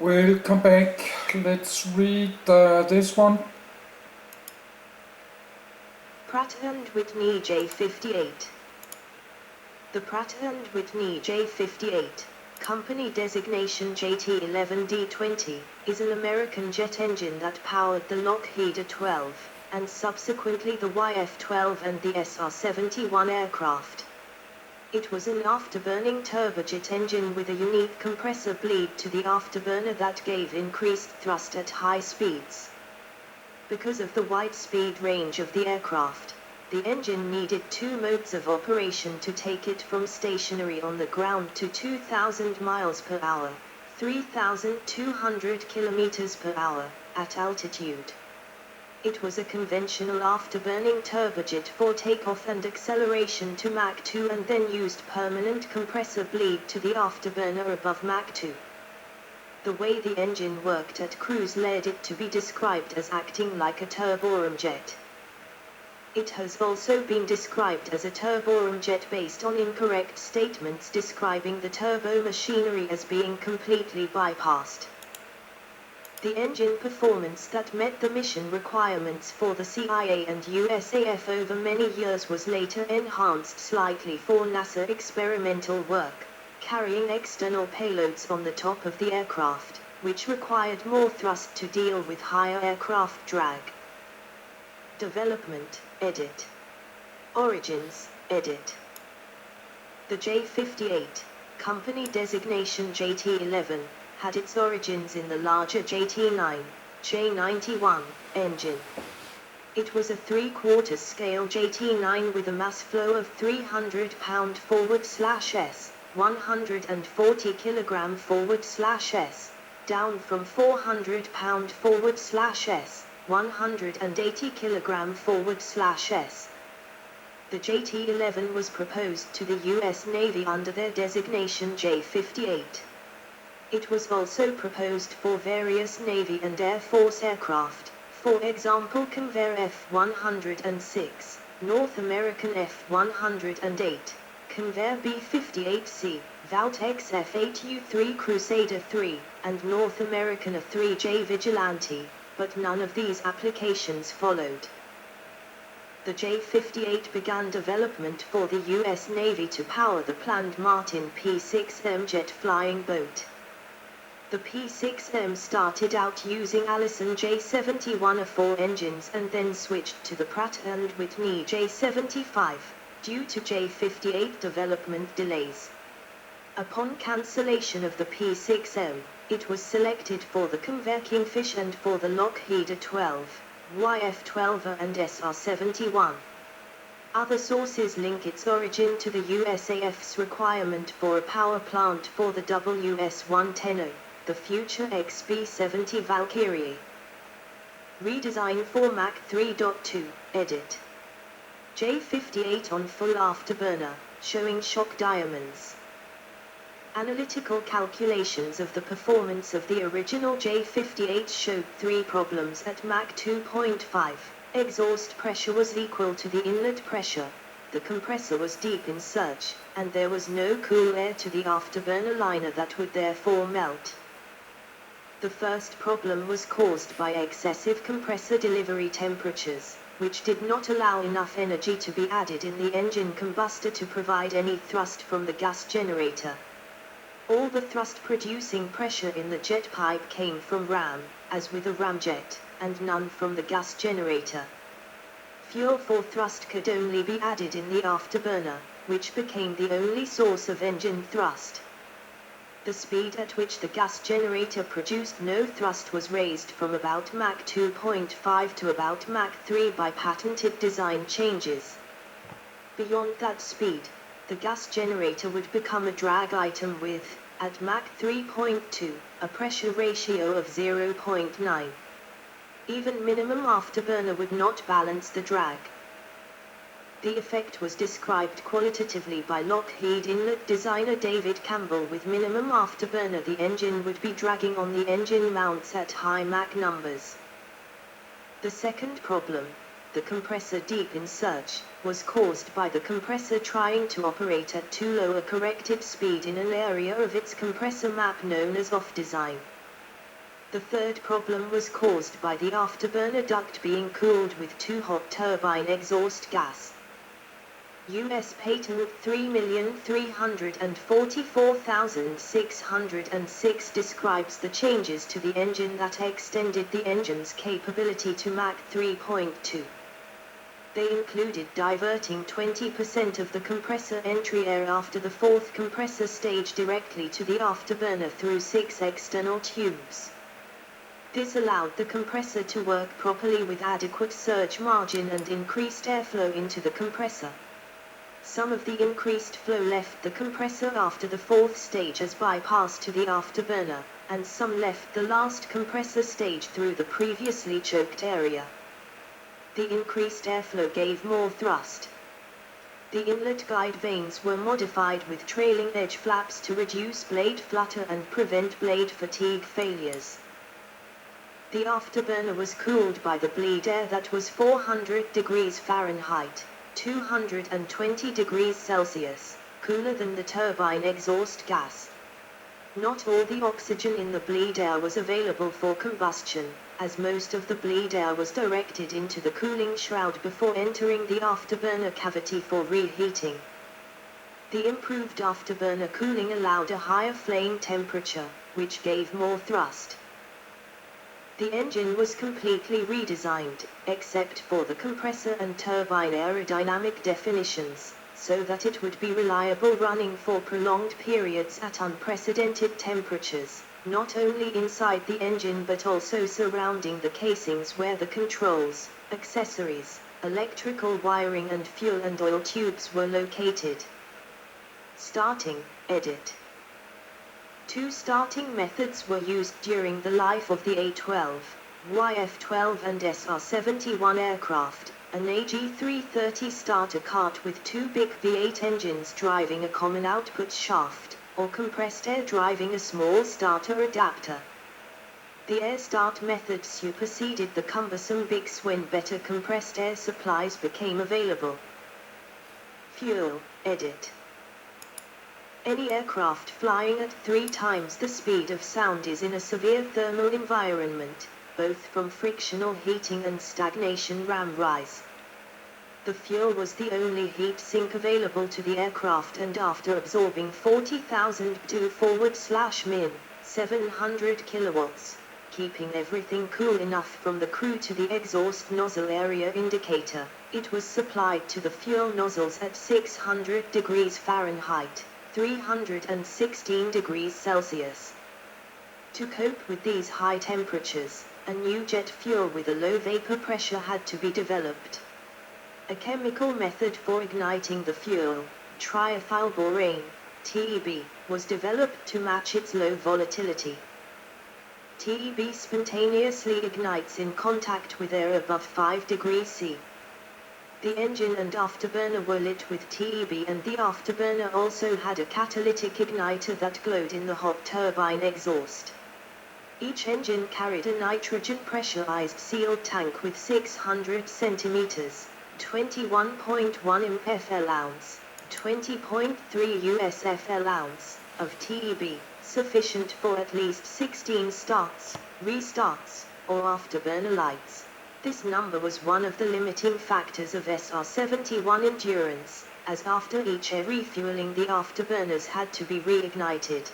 Welcome back. Let's read this one. Pratt and Whitney J58. The Pratt and Whitney J58, company designation JT11D20, is an American jet engine that powered the Lockheed 12, and subsequently the YF-12 and the SR-71 aircraft. It was an afterburning turbojet engine with a unique compressor bleed to the afterburner that gave increased thrust at high speeds. Because of the wide speed range of the aircraft, the engine needed two modes of operation to take it from stationary on the ground to 2,000 miles per hour, 3,200 kilometers per hour, at altitude. It was a conventional afterburning turbojet for takeoff and acceleration to Mach 2 and then used permanent compressor bleed to the afterburner above Mach 2. The way the engine worked at cruise led it to be described as acting like a turbojet. It has also been described as a turbojet based on incorrect statements describing the turbo machinery as being completely bypassed. The engine performance that met the mission requirements for the CIA and USAF over many years was later enhanced slightly for NASA experimental work, carrying external payloads on the top of the aircraft, which required more thrust to deal with higher aircraft drag. Development, edit. Origins, edit. The J58, company designation JT11, had its origins in the larger JT9, J91, engine. It was a 3/4 scale JT9 with a mass flow of 300 pound /s, 140 kilogram /s, down from 400 pound /s, 180 kilogram /s. The JT11 was proposed to the U.S. Navy under their designation J58. It was also proposed for various Navy and Air Force aircraft, for example Convair F-106, North American F-108, Convair B-58C, Valtex F-8U-3 Crusader 3, and North American A-3J Vigilante, but none of these applications followed. The J-58 began development for the U.S. Navy to power the planned Martin P-6M jet flying boat. The P-6M started out using Allison J71A4 engines and then switched to the Pratt & Whitney J75, due to J58 development delays. Upon cancellation of the P-6M, it was selected for the Convair Kingfish and for the Lockheed 12, YF-12 and SR-71. Other sources link its origin to the USAF's requirement for a power plant for the WS-110, the future XB-70 Valkyrie. Redesign for Mach 3.2, edit. J58 on full afterburner, showing shock diamonds. Analytical calculations of the performance of the original J58 showed three problems at Mach 2.5. Exhaust pressure was equal to the inlet pressure, the compressor was deep in surge, and there was no cool air to the afterburner liner that would therefore melt. The first problem was caused by excessive compressor delivery temperatures, which did not allow enough energy to be added in the engine combustor to provide any thrust from the gas generator. All the thrust-producing pressure in the jet pipe came from ram, as with a ramjet, and none from the gas generator. Fuel for thrust could only be added in the afterburner, which became the only source of engine thrust. The speed at which the gas generator produced no thrust was raised from about Mach 2.5 to about Mach 3 by patented design changes. Beyond that speed, the gas generator would become a drag item with, at Mach 3.2, a pressure ratio of 0.9. Even minimum afterburner would not balance the drag. The effect was described qualitatively by Lockheed Inlet designer David Campbell. With minimum afterburner, the engine would be dragging on the engine mounts at high Mach numbers. The second problem, the compressor deep in surge, was caused by the compressor trying to operate at too low a corrected speed in an area of its compressor map known as off design. The third problem was caused by the afterburner duct being cooled with too hot turbine exhaust gas. U.S. Patent 3,344,606 describes the changes to the engine that extended the engine's capability to Mach 3.2. They included diverting 20% of the compressor entry air after the fourth compressor stage directly to the afterburner through 6 external tubes. This allowed the compressor to work properly with adequate surge margin and increased airflow into the compressor. Some of the increased flow left the compressor after the fourth stage as bypass to the afterburner, and some left the last compressor stage through the previously choked area. The increased airflow gave more thrust. The inlet guide vanes were modified with trailing edge flaps to reduce blade flutter and prevent blade fatigue failures. The afterburner was cooled by the bleed air that was 400 degrees Fahrenheit, 220 degrees Celsius, cooler than the turbine exhaust gas. Not all the oxygen in the bleed air was available for combustion, as most of the bleed air was directed into the cooling shroud before entering the afterburner cavity for reheating. The improved afterburner cooling allowed a higher flame temperature, which gave more thrust. The engine was completely redesigned, except for the compressor and turbine aerodynamic definitions, so that it would be reliable running for prolonged periods at unprecedented temperatures, not only inside the engine but also surrounding the casings where the controls, accessories, electrical wiring and fuel and oil tubes were located. Starting, edit. Two starting methods were used during the life of the A-12, YF-12 and SR-71 aircraft, an AG-330 starter cart with two big V8 engines driving a common output shaft, or compressed air driving a small starter adapter. The air start method superseded the cumbersome bigs when better compressed air supplies became available. Fuel, edit. Any aircraft flying at 3 times the speed of sound is in a severe thermal environment, both from frictional heating and stagnation ram rise. The fuel was the only heat sink available to the aircraft, and after absorbing 40,000 to /min 700 kilowatts, keeping everything cool enough from the crew to the exhaust nozzle area indicator, it was supplied to the fuel nozzles at 600 degrees Fahrenheit. 316 degrees Celsius. To cope with these high temperatures, a new jet fuel with a low vapor pressure had to be developed. A chemical method for igniting the fuel, triethylborane, TEB, was developed to match its low volatility. TEB spontaneously ignites in contact with air above 5 degrees C. The engine and afterburner were lit with TEB, and the afterburner also had a catalytic igniter that glowed in the hot turbine exhaust. Each engine carried a nitrogen pressurized sealed tank with 600 centimeters, 21.1 mfl ounce, 20.3 USFL ounce, of TEB, sufficient for at least 16 starts, restarts, or afterburner lights. This number was one of the limiting factors of SR-71 endurance, as after each air refueling the afterburners had to be reignited.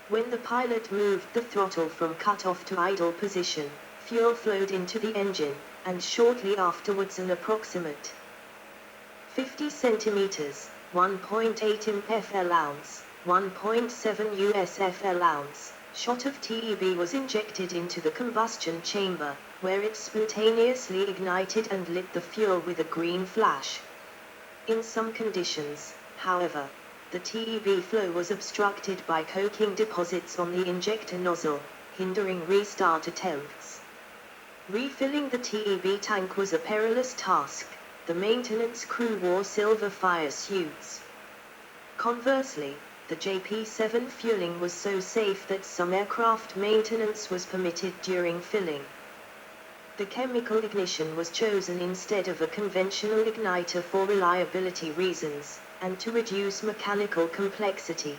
When the pilot moved the throttle from cut-off to idle position, fuel flowed into the engine, and shortly afterwards an approximate 50 centimeters, 1.8 mfl ounce, 1.7 USFL ounce, shot of TEB was injected into the combustion chamber, where it spontaneously ignited and lit the fuel with a green flash. In some conditions, however, the TEB flow was obstructed by coking deposits on the injector nozzle, hindering restart attempts. Refilling the TEB tank was a perilous task. The maintenance crew wore silver fire suits. Conversely, the JP7 fueling was so safe that some aircraft maintenance was permitted during filling. The chemical ignition was chosen instead of a conventional igniter for reliability reasons, and to reduce mechanical complexity.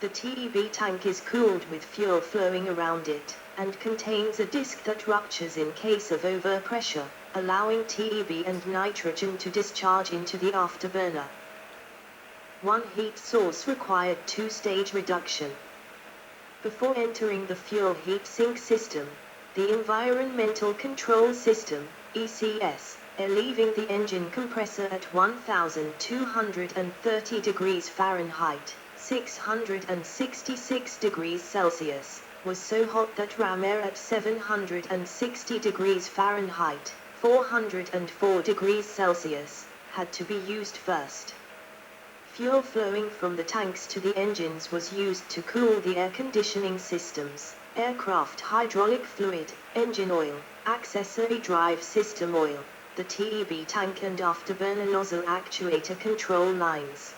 The TEB tank is cooled with fuel flowing around it, and contains a disc that ruptures in case of overpressure, allowing TEB and nitrogen to discharge into the afterburner. One heat source required two-stage reduction. Before entering the fuel heat sink system, the Environmental Control System, ECS, leaving the engine compressor at 1230 degrees Fahrenheit, 666 degrees Celsius, was so hot that ram air at 760 degrees Fahrenheit, 404 degrees Celsius, had to be used first. Fuel flowing from the tanks to the engines was used to cool the air conditioning systems, aircraft hydraulic fluid, engine oil, accessory drive system oil, the TEB tank and afterburner nozzle actuator control lines.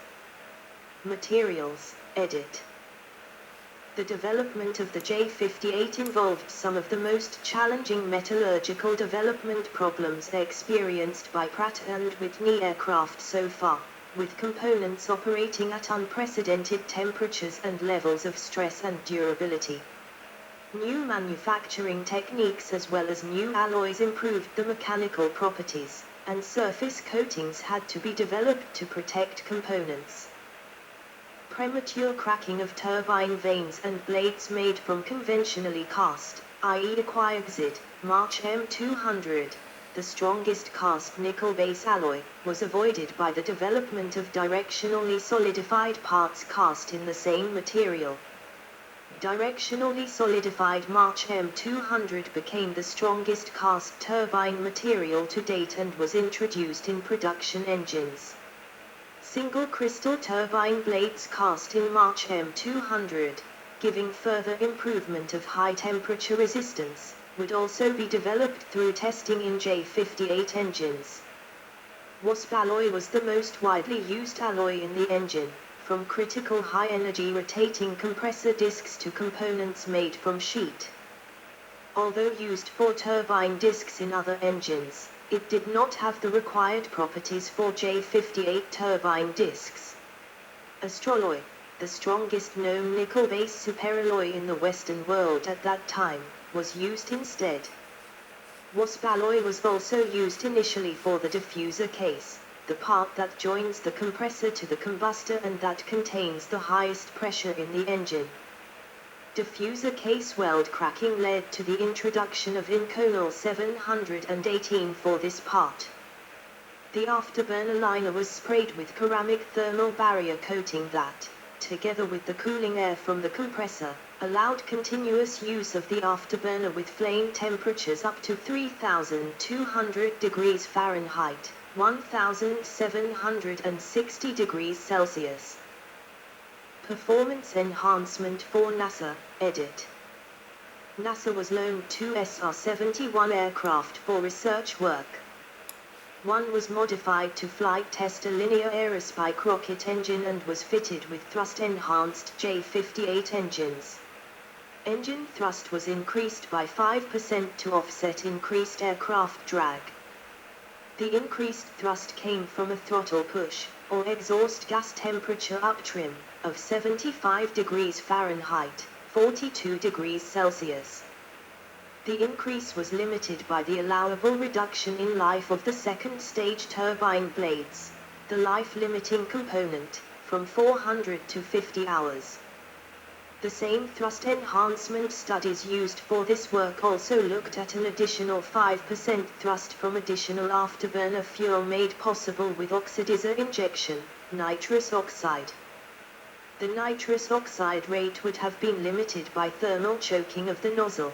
Materials, edit. The development of the J58 involved some of the most challenging metallurgical development problems experienced by Pratt and Whitney aircraft so far, with components operating at unprecedented temperatures and levels of stress and durability. New manufacturing techniques as well as new alloys improved the mechanical properties, and surface coatings had to be developed to protect components. Premature cracking of turbine vanes and blades made from conventionally cast, i.e. Equioxid, March M200, the strongest cast nickel base alloy, was avoided by the development of directionally solidified parts cast in the same material. Directionally solidified March M200 became the strongest cast turbine material to date and was introduced in production engines. Single crystal turbine blades cast in March M200, giving further improvement of high temperature resistance, would also be developed through testing in J58 engines. Wasp alloy was the most widely used alloy in the engine, from critical high-energy rotating compressor discs to components made from sheet. Although used for turbine discs in other engines, it did not have the required properties for J58 turbine discs. Astroloy, the strongest known nickel-based superalloy in the Western world at that time, was used instead. Wasp alloy was also used initially for the diffuser case, the part that joins the compressor to the combustor and that contains the highest pressure in the engine. Diffuser case weld cracking led to the introduction of Inconel 718 for this part. The afterburner liner was sprayed with ceramic thermal barrier coating that, together with the cooling air from the compressor, allowed continuous use of the afterburner with flame temperatures up to 3,200 degrees Fahrenheit, 1,760 degrees Celsius. Performance enhancement for NASA, edit. NASA was loaned two SR-71 aircraft for research work. One was modified to flight test a linear aerospike rocket engine and was fitted with thrust-enhanced J58 engines. Engine thrust was increased by 5% to offset increased aircraft drag. The increased thrust came from a throttle push, or exhaust gas temperature uptrim, of 75 degrees Fahrenheit, 42 degrees Celsius. The increase was limited by the allowable reduction in life of the second stage turbine blades, the life-limiting component, from 400 to 50 hours. The same thrust enhancement studies used for this work also looked at an additional 5% thrust from additional afterburner fuel made possible with oxidizer injection, nitrous oxide. The nitrous oxide rate would have been limited by thermal choking of the nozzle.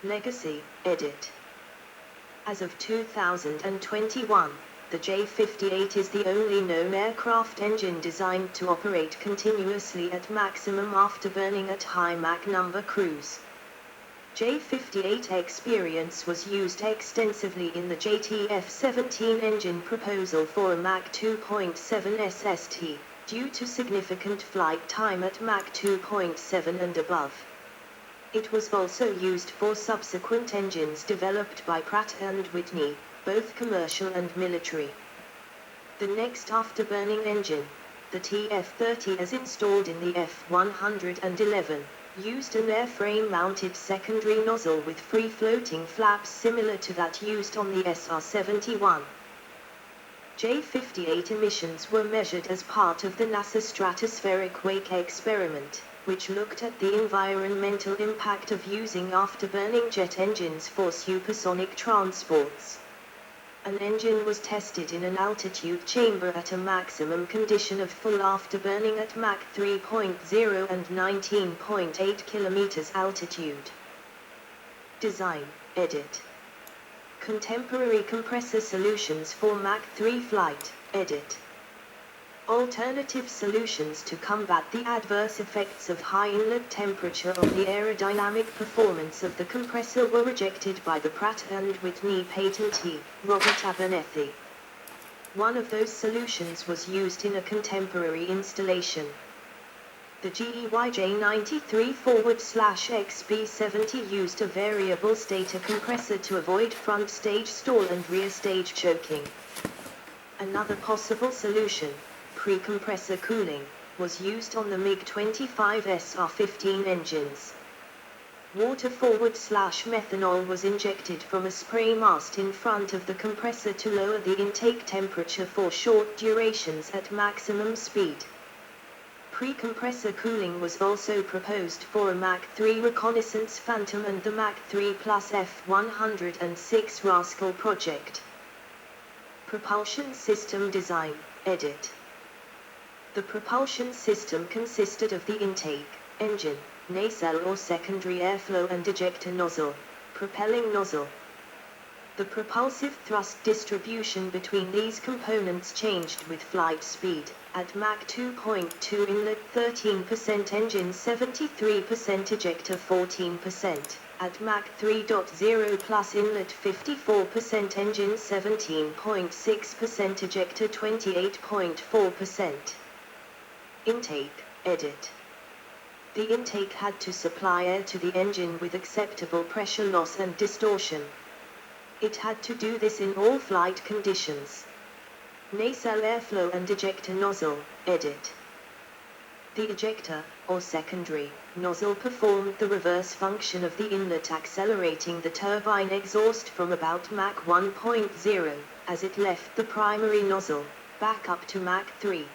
Legacy, edit. As of 2021, the J58 is the only known aircraft engine designed to operate continuously at maximum afterburning at high Mach number cruise. J58 experience was used extensively in the JTF-17 engine proposal for a Mach 2.7 SST, due to significant flight time at Mach 2.7 and above. It was also used for subsequent engines developed by Pratt and Whitney, both commercial and military. The next afterburning engine, The TF30 as installed in the F111, used an airframe-mounted secondary nozzle with free-floating flaps similar to that used on the SR-71. J58 emissions were measured as part of the NASA stratospheric wake experiment, which looked at the environmental impact of using afterburning jet engines for supersonic transports. An engine was tested in an altitude chamber at a maximum condition of full afterburning at Mach 3.0 and 19.8 km altitude. Design, edit. Contemporary compressor solutions for Mach 3 flight, edit. Alternative solutions to combat the adverse effects of high inlet temperature on the aerodynamic performance of the compressor were rejected by the Pratt and Whitney patentee, Robert Abernethy. One of those solutions was used in a contemporary installation. The J93/XB70 used a variable stator compressor to avoid front stage stall and rear stage choking. Another possible solution, pre-compressor cooling, was used on the MiG-25 SR-15 engines. Water forward/methanol was injected from a spray mast in front of the compressor to lower the intake temperature for short durations at maximum speed. Pre-compressor cooling was also proposed for a Mach 3 reconnaissance Phantom and the Mach 3 plus F-106 Rascal project. Propulsion system design, edit. The propulsion system consisted of the intake, engine, nacelle or secondary airflow and ejector nozzle, propelling nozzle. The propulsive thrust distribution between these components changed with flight speed. At Mach 2.2 inlet 13%, engine 73%, ejector 14%. At Mach 3.0 plus inlet 54%, engine 17.6%, ejector 28.4%. Intake, edit. The intake had to supply air to the engine with acceptable pressure loss and distortion. It had to do this in all flight conditions. Nacelle airflow and ejector nozzle, edit. The ejector, or secondary, nozzle performed the reverse function of the inlet, accelerating the turbine exhaust from about Mach 1.0, as it left the primary nozzle, back up to Mach 3.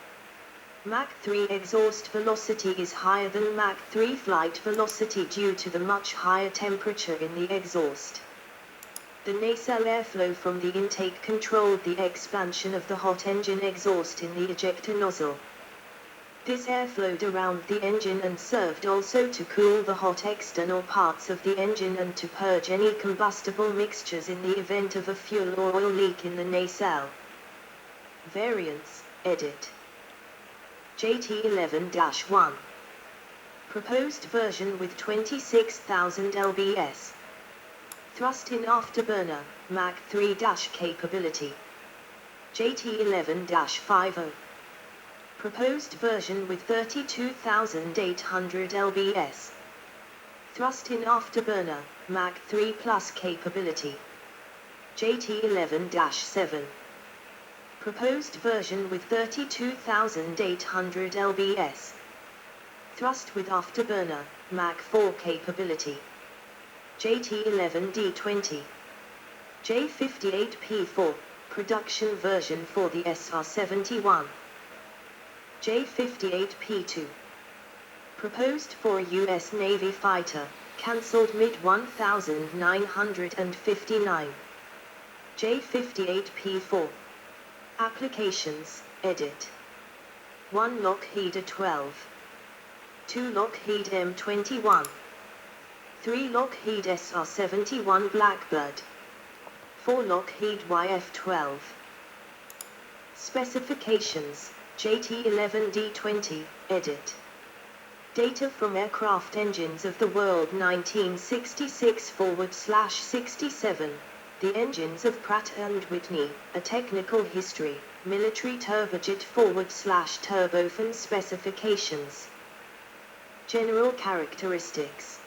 Mach 3 exhaust velocity is higher than Mach 3 flight velocity due to the much higher temperature in the exhaust. The nacelle airflow from the intake controlled the expansion of the hot engine exhaust in the ejector nozzle. This air flowed around the engine and served also to cool the hot external parts of the engine and to purge any combustible mixtures in the event of a fuel or oil leak in the nacelle. Variants, edit. JT11-1. Proposed version with 26,000 lbs. Thrust-in afterburner, Mach 3- capability. JT11-50. Proposed version with 32,800 lbs. Thrust-in afterburner, Mach 3 plus capability. JT11-7. Proposed version with 32,800 lbs. Thrust with afterburner, Mach 4 capability. JT11D20. J58P4, production version for the SR-71. J58P2. Proposed for a U.S. Navy fighter, cancelled mid-1959. J58P4. Applications, edit. 1 Lockheed A-12. 2 Lockheed M21. 3 Lockheed SR-71 Blackbird. 4 Lockheed YF-12. Specifications, JT11D20, edit. Data from Aircraft Engines of the World 1966/67. The Engines of Pratt and Whitney, A Technical History, Military Turbojet /Turbofan Specifications. General Characteristics.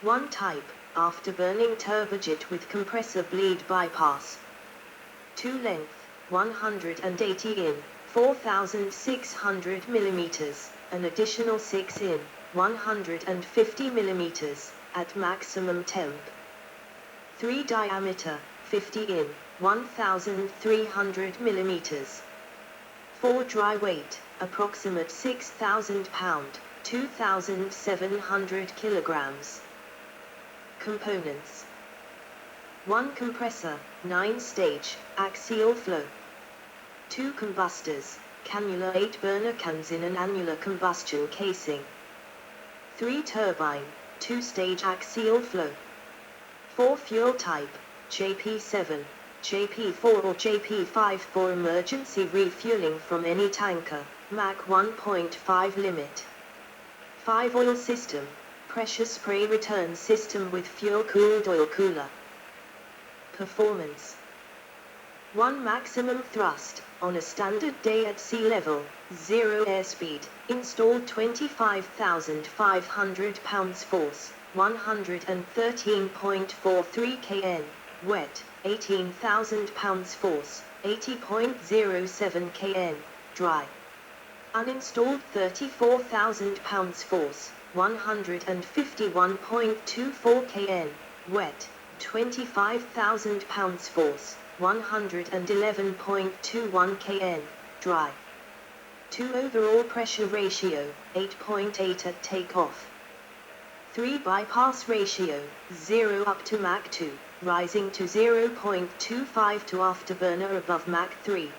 1 Type, afterburning turbojet with compressor bleed bypass. 2 Length, 180 in, 4,600 millimeters, an additional 6 in, 150 millimeters, at maximum temp. 3 diameter, 50 in, 1,300 millimeters. 4 dry weight, approximate 6,000 pound, 2,700 kilograms. Components: 1 compressor, 9-stage, axial flow. 2 combustors, cannula 8 burner cans in an annular combustion casing. 3 turbine, 2-stage axial flow. 4 fuel type, JP7, JP4 or JP5 for emergency refueling from any tanker, Mach 1.5 limit. 5 oil system, pressure spray return system with fuel-cooled oil cooler. Performance: 1 maximum thrust, on a standard day at sea level, 0 airspeed, installed 25,500 pounds force, 113.43 kN, wet, 18,000 pounds force, 80.07 kN, dry. Uninstalled 34,000 pounds force, 151.24 kN, wet, 25,000 pounds force, 111.21 kN, dry. 2 overall pressure ratio, 8.8 at takeoff. 3 bypass ratio, 0 up to Mach 2, rising to 0.25 to afterburner above Mach 3.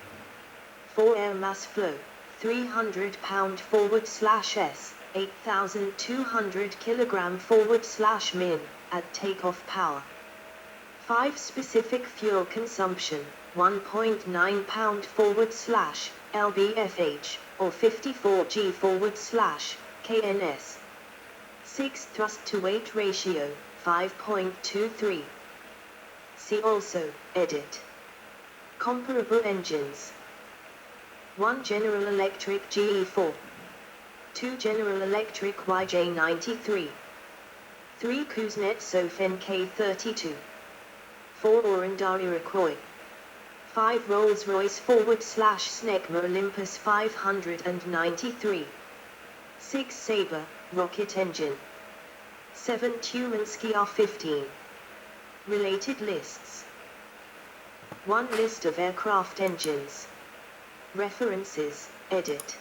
4 air mass flow, 300 pound forward/s, 8,200 kilogram forward/min, at takeoff power. 5 specific fuel consumption, 1.9 pound forward/lbfh, or 54 g forward/kns. 6 thrust to weight ratio, 5.23. See also, edit. Comparable engines: 1 General Electric GE4, 2 General Electric YJ93, 3 Kuznetsov NK32, 4 Orindar Iroquois, 5 Rolls-Royce /Snecma Olympus 593, 6 Sabre, rocket engine, 7 Tumansky R15. Related lists: 1 List of aircraft engines. References, edit.